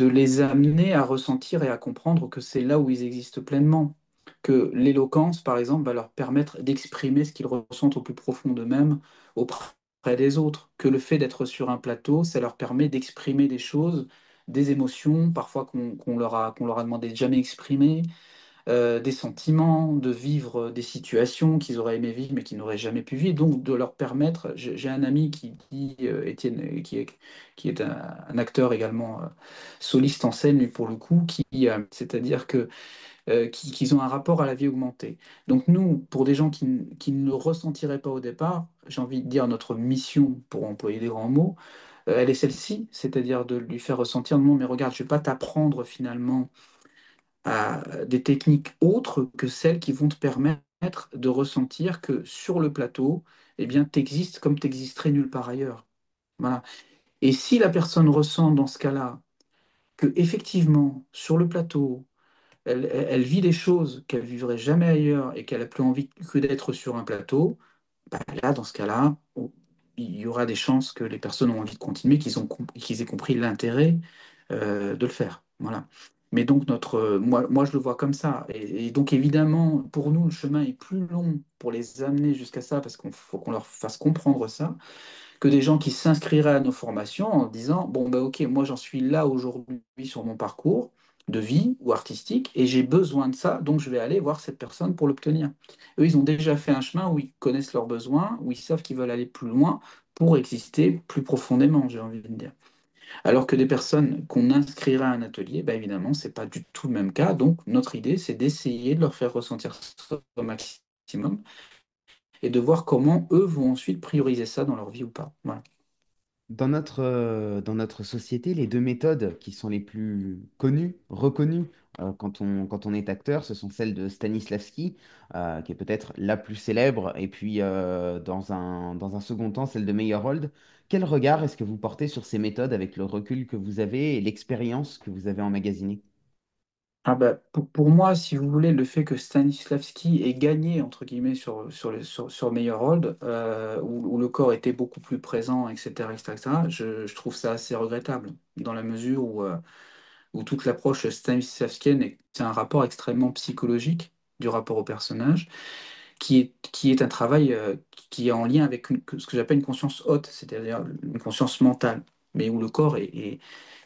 les amener à ressentir et à comprendre que c'est là où ils existent pleinement. Que l'éloquence, par exemple, va leur permettre d'exprimer ce qu'ils ressentent au plus profond d'eux-mêmes auprès des autres. Que le fait d'être sur un plateau, ça leur permet d'exprimer des choses, des émotions, parfois qu'on leur a demandé de jamais exprimer, des sentiments, de vivre des situations qu'ils auraient aimé vivre mais qu'ils n'auraient jamais pu vivre, donc de leur permettre, j'ai un ami qui dit, Étienne, qui est un acteur également soliste en scène, lui pour le coup, c'est-à-dire qu'ils ont un rapport à la vie augmentée. Donc nous, pour des gens qui ne le ressentiraient pas au départ, j'ai envie de dire notre mission, pour employer des grands mots, elle est celle-ci, c'est-à-dire de lui faire ressentir, non mais regarde, je ne vais pas t'apprendre finalement à des techniques autres que celles qui vont te permettre de ressentir que sur le plateau, eh bien, tu existes comme tu existerais nulle part ailleurs. Voilà. Et si la personne ressent dans ce cas-là que effectivement, sur le plateau, elle vit des choses qu'elle vivrait jamais ailleurs et qu'elle a plus envie que d'être sur un plateau, bah là, dans ce cas-là, il y aura des chances que les personnes ont envie de continuer, qu'ils aient compris l'intérêt de le faire. Voilà. Mais donc, moi, je le vois comme ça. Et donc, évidemment, pour nous, le chemin est plus long pour les amener jusqu'à ça, parce qu'il faut qu'on leur fasse comprendre ça, que des gens qui s'inscriraient à nos formations en disant, bon, ben ok, moi, j'en suis là aujourd'hui sur mon parcours de vie ou artistique, et j'ai besoin de ça, donc je vais aller voir cette personne pour l'obtenir. Eux, ils ont déjà fait un chemin où ils connaissent leurs besoins, où ils savent qu'ils veulent aller plus loin pour exister plus profondément, j'ai envie de dire. Alors que des personnes qu'on inscrira à un atelier, bah évidemment, c'est pas du tout le même cas. Donc, notre idée, c'est d'essayer de leur faire ressentir ça au maximum et de voir comment eux vont ensuite prioriser ça dans leur vie ou pas. Voilà. Dans notre société, les deux méthodes qui sont les plus connues, reconnues quand on est acteur, ce sont celles de Stanislavski, qui est peut-être la plus célèbre, et puis dans un second temps, celle de Meyerhold. Quel regard est-ce que vous portez sur ces méthodes avec le recul que vous avez et l'expérience que vous avez emmagasinée? Ah bah, pour moi, si vous voulez, le fait que Stanislavski ait gagné, entre guillemets, sur Meyerhold, où le corps était beaucoup plus présent, etc., etc., etc., je trouve ça assez regrettable, dans la mesure où toute l'approche stanislavskienne c'est un rapport extrêmement psychologique du rapport au personnage, qui est un travail qui est en lien avec ce que j'appelle une conscience haute, c'est-à-dire une conscience mentale, mais où le corps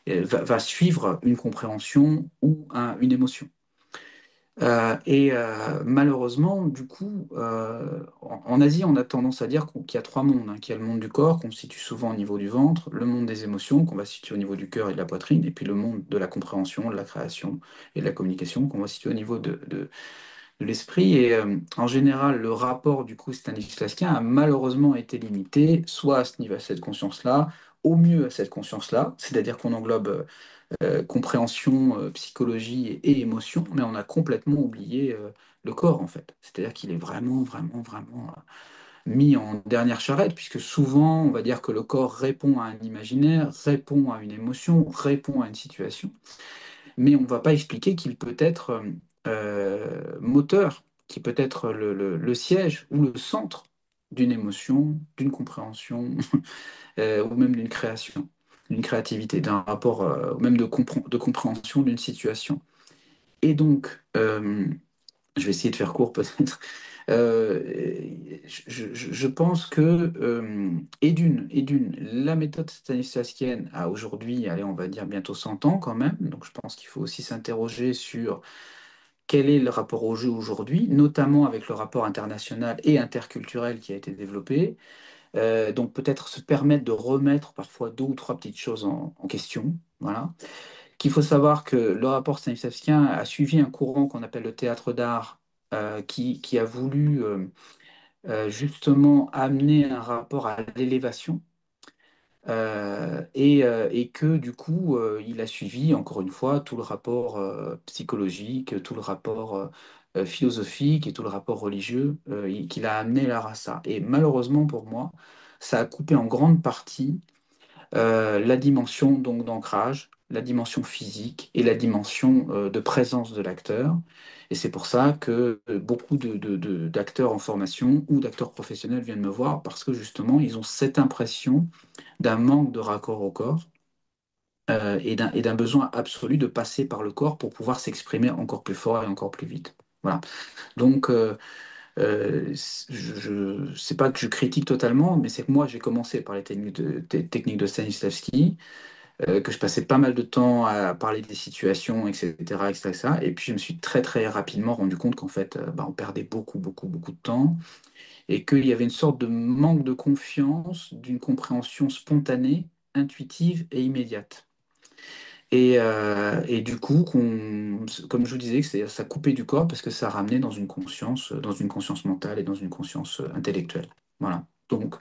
va suivre une compréhension ou une émotion. Malheureusement, du coup, en Asie, on a tendance à dire qu'il y a trois mondes, hein, qu'il y a le monde du corps, qu'on situe souvent au niveau du ventre, le monde des émotions, qu'on va situer au niveau du cœur et de la poitrine, et puis le monde de la compréhension, de la création et de la communication, qu'on va situer au niveau de l'esprit. En général, le rapport du coup stanislavskien a malheureusement été limité, soit à ce niveau, à cette conscience-là, au mieux à cette conscience-là, c'est-à-dire qu'on englobe compréhension, psychologie et émotion, mais on a complètement oublié le corps en fait. C'est-à-dire qu'il est vraiment, vraiment, vraiment mis en dernière charrette, puisque souvent on va dire que le corps répond à un imaginaire, répond à une émotion, répond à une situation, mais on ne va pas expliquer qu'il peut être moteur, qui peut être le siège ou le centre d'une émotion, d'une compréhension, ou même d'une création, d'une créativité, d'un rapport, ou même de compréhension d'une situation. Et donc, je vais essayer de faire court peut-être. Euh, je pense que, la méthode stanislavskienne a aujourd'hui, allez, on va dire bientôt 100 ans quand même, donc je pense qu'il faut aussi s'interroger sur quel est le rapport au jeu aujourd'hui, notamment avec le rapport international et interculturel qui a été développé. Donc peut-être se permettre de remettre parfois deux ou trois petites choses en question. Voilà. Qu'il faut savoir que le rapport stanislavskien a suivi un courant qu'on appelle le théâtre d'art, qui a voulu justement amener un rapport à l'élévation, et que du coup, il a suivi, encore une fois, tout le rapport psychologique, tout le rapport philosophique et tout le rapport religieux qu'il a amené l'art à ça. Et malheureusement pour moi, ça a coupé en grande partie la dimension donc d'ancrage, la dimension physique et la dimension de présence de l'acteur. Et c'est pour ça que beaucoup d'acteurs en formation ou d'acteurs professionnels viennent me voir parce que justement, ils ont cette impression d'un manque de raccord au corps et d'un besoin absolu de passer par le corps pour pouvoir s'exprimer encore plus fort et encore plus vite. Voilà. Donc, c'est pas que je critique totalement, mais c'est que moi, j'ai commencé par les techniques de Stanislavski, que je passais pas mal de temps à parler des situations, etc., etc., etc. Et puis, je me suis très, très rapidement rendu compte qu'en fait, on perdait beaucoup, beaucoup, beaucoup de temps et qu'il y avait une sorte de manque de confiance, d'une compréhension spontanée, intuitive et immédiate. Et du coup, comme je vous disais, ça coupait du corps parce que ça ramenait dans une conscience mentale et dans une conscience intellectuelle. Voilà. Donc,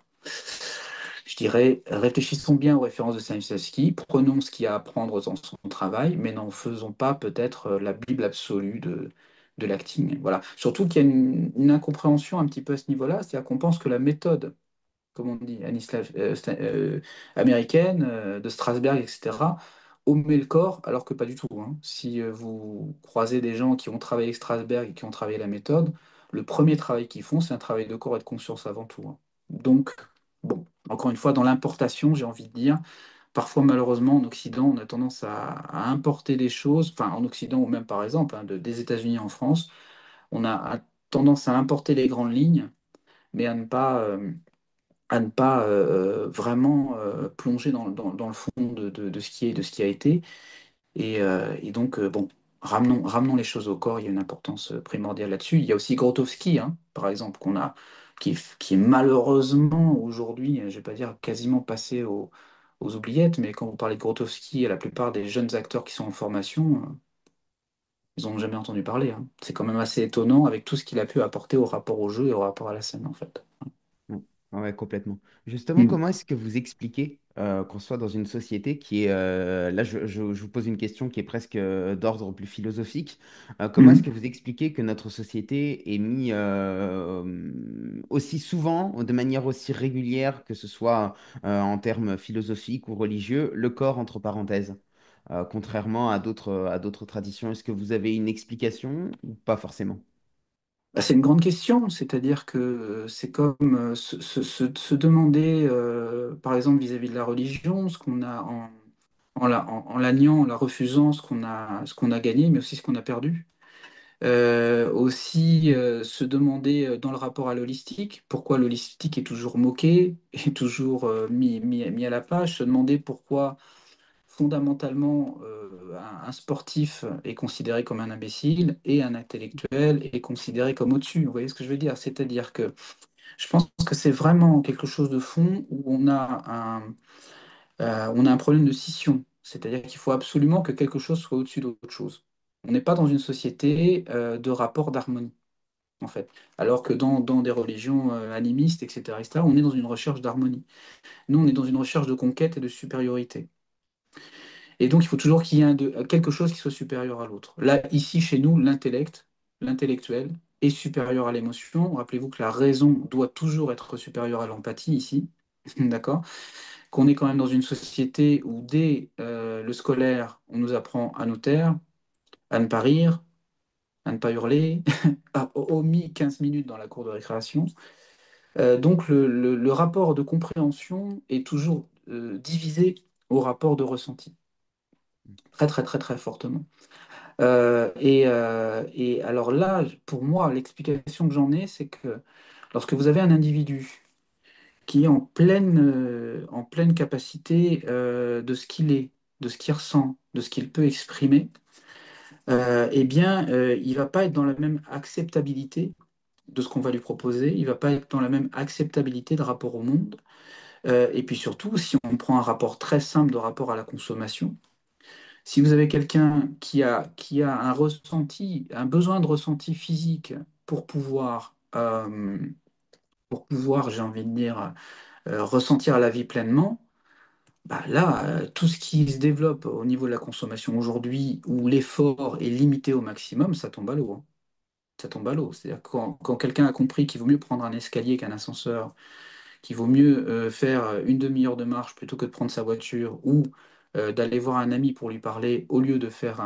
je dirais, réfléchissons bien aux références de Stanislavski, prenons ce qu'il y a à apprendre dans son travail, mais n'en faisons pas peut-être la Bible absolue de l'acting. Voilà. Surtout qu'il y a une incompréhension un petit peu à ce niveau-là, c'est-à-dire qu'on pense que la méthode comme on dit, américaine, de Strasberg, etc., omet le corps, alors que pas du tout, hein. Si vous croisez des gens qui ont travaillé avec Strasberg et qui ont travaillé la méthode, le premier travail qu'ils font, c'est un travail de corps et de conscience avant tout, hein. Donc, bon, encore une fois, dans l'importation, j'ai envie de dire, parfois malheureusement en Occident, on a tendance à importer des choses, enfin en Occident ou même par exemple des États-Unis en France, on a tendance à importer les grandes lignes, mais à ne pas vraiment plonger dans le fond de ce qui est, de ce qui a été. Et donc, bon, ramenons les choses au corps, il y a une importance primordiale là-dessus. Il y a aussi Grotowski, hein, par exemple, qui est malheureusement aujourd'hui, je vais pas dire quasiment passé aux oubliettes, mais quand vous parlez de Grotowski, la plupart des jeunes acteurs qui sont en formation, ils n'ont jamais entendu parler, hein. C'est quand même assez étonnant avec tout ce qu'il a pu apporter au rapport au jeu et au rapport à la scène, en fait. Ouais, ouais, complètement. Justement, Mm. comment est-ce que vous expliquez qu'on soit dans une société qui est... là, je vous pose une question qui est presque d'ordre plus philosophique. Comment est-ce Mm. que vous expliquez que notre société ait mis aussi souvent, de manière aussi régulière, que ce soit en termes philosophiques ou religieux, le corps entre parenthèses, contrairement à d'autres traditions? Est-ce que vous avez une explication ou pas forcément? Bah, c'est une grande question, c'est-à-dire que c'est comme se demander, par exemple, vis-à-vis de la religion, ce qu'on a en la niant, en la refusant, ce qu'on a gagné, mais aussi ce qu'on a perdu. Aussi se demander dans le rapport à l'holistique, pourquoi l'holistique est toujours moqué, est toujours mis à la page, se demander pourquoi fondamentalement, un sportif est considéré comme un imbécile et un intellectuel est considéré comme au-dessus. Vous voyez ce que je veux dire? C'est-à-dire que je pense que c'est vraiment quelque chose de fond où on a un problème de scission. C'est-à-dire qu'il faut absolument que quelque chose soit au-dessus d'autre chose. On n'est pas dans une société de rapport d'harmonie, en fait. Alors que dans des religions animistes, etc., on est dans une recherche d'harmonie. Nous, on est dans une recherche de conquête et de supériorité. Et donc, il faut toujours qu'il y ait quelque chose qui soit supérieur à l'autre. Là, ici, chez nous, l'intellectuel est supérieur à l'émotion. Rappelez-vous que la raison doit toujours être supérieure à l'empathie ici. D'accord? Qu'on est quand même dans une société où dès le scolaire, on nous apprend à nous taire, à ne pas rire, à ne pas hurler, à omis 15 minutes dans la cour de récréation. Donc, le rapport de compréhension est toujours divisé au rapport de ressenti. Très, très, très, très fortement. Et alors là, pour moi, l'explication que j'en ai, c'est que lorsque vous avez un individu qui est en pleine capacité de ce qu'il est, de ce qu'il ressent, de ce qu'il peut exprimer, eh bien, il va pas être dans la même acceptabilité de ce qu'on va lui proposer, il va pas être dans la même acceptabilité de rapport au monde. Et puis surtout, si on prend un rapport très simple de rapport à la consommation, si vous avez quelqu'un qui a un ressenti, un besoin de ressenti physique pour pouvoir, j'ai envie de dire, ressentir la vie pleinement, bah là, tout ce qui se développe au niveau de la consommation aujourd'hui, où l'effort est limité au maximum, ça tombe à l'eau, hein. Ça tombe à l'eau. C'est-à-dire que quand quelqu'un a compris qu'il vaut mieux prendre un escalier qu'un ascenseur, qu'il vaut mieux faire une demi-heure de marche plutôt que de prendre sa voiture, ou d'aller voir un ami pour lui parler au lieu de faire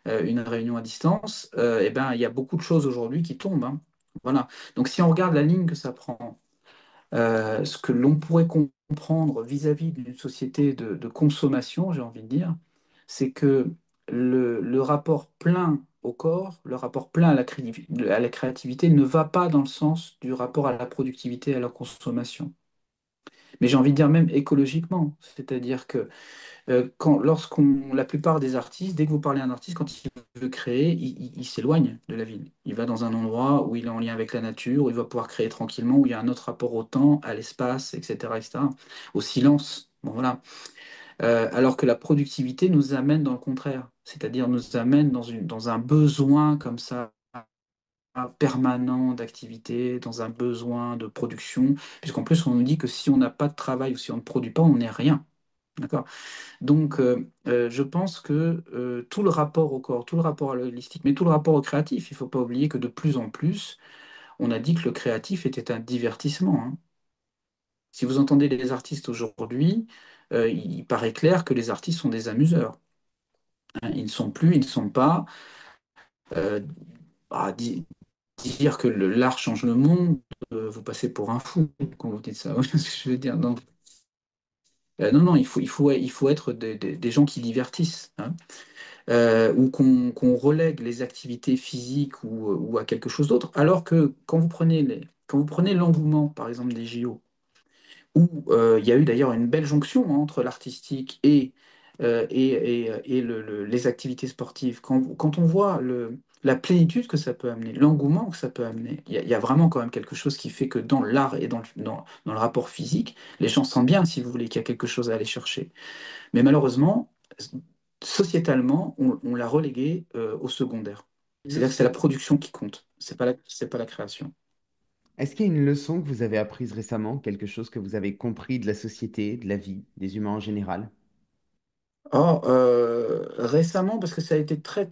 une réunion à distance, eh ben, il y a beaucoup de choses aujourd'hui qui tombent, hein. Voilà. Donc si on regarde la ligne que ça prend, ce que l'on pourrait comprendre vis-à-vis d'une société de consommation, j'ai envie de dire, c'est que le rapport plein au corps, le rapport plein à la créativité ne va pas dans le sens du rapport à la productivité et à la consommation. Mais j'ai envie de dire même écologiquement, c'est-à-dire que la plupart des artistes, dès que vous parlez à un artiste, quand il veut créer, il s'éloigne de la ville. Il va dans un endroit où il est en lien avec la nature, où il va pouvoir créer tranquillement, où il y a un autre rapport au temps, à l'espace, etc., etc., au silence. Bon, voilà. Alors que la productivité nous amène dans le contraire, c'est-à-dire nous amène dans un besoin comme ça permanent d'activité, dans un besoin de production, puisqu'en plus on nous dit que si on n'a pas de travail ou si on ne produit pas, on n'est rien. D'accord? Donc, je pense que tout le rapport au corps, tout le rapport à l'holistique, mais tout le rapport au créatif, il ne faut pas oublier que de plus en plus, on a dit que le créatif était un divertissement, hein. Si vous entendez les artistes aujourd'hui, il paraît clair que les artistes sont des amuseurs, hein. Ils ne sont pas euh, à dire que l'art change le monde, vous passez pour un fou quand vous dites ça. Vous voyez ce que je veux dire? Donc, non, non, il faut être des gens qui divertissent, hein. Ou qu'on relègue les activités physiques ou à quelque chose d'autre. Alors que quand vous prenez l'engouement, par exemple, des JO, où il y a eu d'ailleurs une belle jonction, hein, entre l'artistique et les activités sportives, quand on voit la plénitude que ça peut amener, l'engouement que ça peut amener, il y a vraiment quand même quelque chose qui fait que dans l'art et dans le rapport physique, les gens sentent bien, si vous voulez, qu'il y a quelque chose à aller chercher. Mais malheureusement, sociétalement, on l'a relégué au secondaire. Une C'est-à-dire que c'est la leçon. production qui compte, c'est pas la création. Est-ce qu'il y a une leçon que vous avez apprise récemment, quelque chose que vous avez compris de la société, de la vie, des humains en général? Or, récemment, parce que ça a été très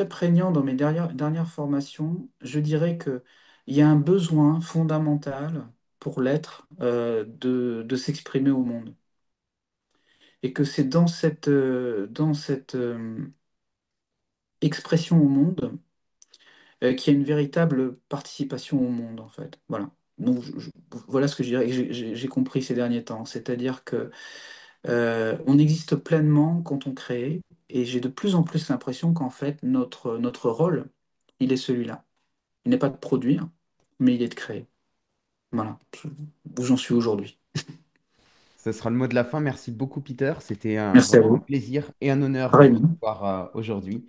prégnant dans mes dernières formations, je dirais que il y a un besoin fondamental pour l'être de s'exprimer au monde. Et que c'est dans cette expression au monde qu'il y a une véritable participation au monde, en fait. Voilà. Donc, voilà ce que je dirais que j'ai compris ces derniers temps. C'est-à-dire que on existe pleinement quand on crée, et j'ai de plus en plus l'impression qu'en fait, notre rôle, il est celui-là. Il n'est pas de produire, mais il est de créer. Voilà, où j'en suis aujourd'hui. Ce sera le mot de la fin. Merci beaucoup, Peter. C'était Merci à vraiment un vous. plaisir et un honneur de vous Pareillement. avoir aujourd'hui.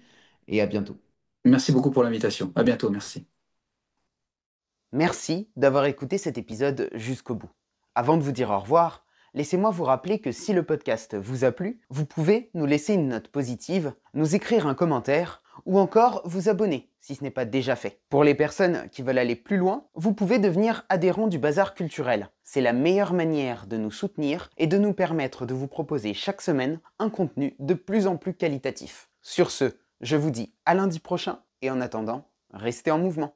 Et à bientôt. Merci beaucoup pour l'invitation. À bientôt, merci. Merci d'avoir écouté cet épisode jusqu'au bout. Avant de vous dire au revoir, laissez-moi vous rappeler que si le podcast vous a plu, vous pouvez nous laisser une note positive, nous écrire un commentaire ou encore vous abonner si ce n'est pas déjà fait. Pour les personnes qui veulent aller plus loin, vous pouvez devenir adhérent du Bazar culturel. C'est la meilleure manière de nous soutenir et de nous permettre de vous proposer chaque semaine un contenu de plus en plus qualitatif. Sur ce, je vous dis à lundi prochain et en attendant, restez en mouvement.